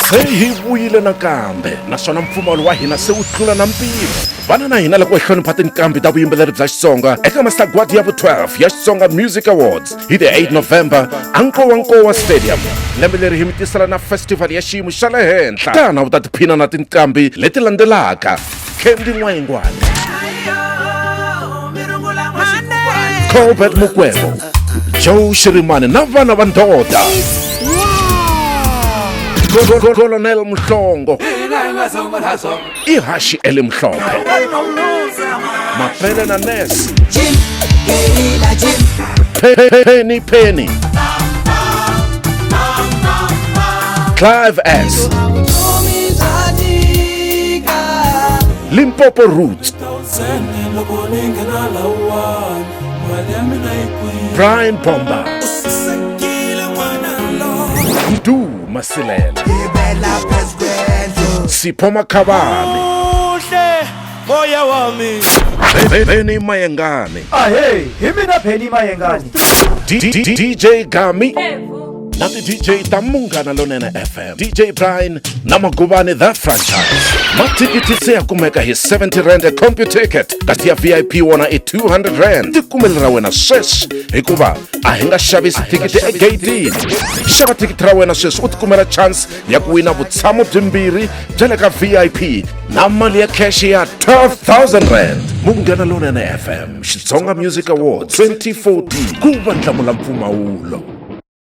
se hi vuyile nakambe naswona mpfumawulo wa hina se wu tlula na mpimo. Vana na hina loko hi hlonipha tinqambi ta vuyimbeleri bya Xitsonga eka masagwadi ya vu-12 ya Xitsonga Music Awards hi the 8 November Nkowa Stadium. Lembe leri hi mi tisela na festival ya xiyimo xa le henhla. Tana u ta tiphina na tinqambi leti landzelaka: Kendi N'wayingwane, Colbert Mukwevho, Joe Shirimane na vana va ndoda, Lonene Mhlongo, Ihashi Elimhlophe, Mapele na Ness, Penny, Clive S, Limpopo Roots, Brian Bomba, Mdu Masilela, Sipho Makhabane, Penny Mayengane, Penny Mayengane, DJ Gami, not the DJ ta Munghana Lonene FM, DJ Brian na Magubane that franchise. Matikiti se ya kumeka his 70 rand a compu ticket, kasi ya VIP wana 200 rand. Tikumelera wena swes hikuva ahinga xavis tikiti e gate. Xava tikiti ra wena swes utikumela chance ya kuwina vutshamo byimbirhi bya le ka VIP na mali ya cash ya 12,000 rand. Munghana Lonene FM Xitsonga Music Awards 2014 ku va ntlamula mpfumawulo.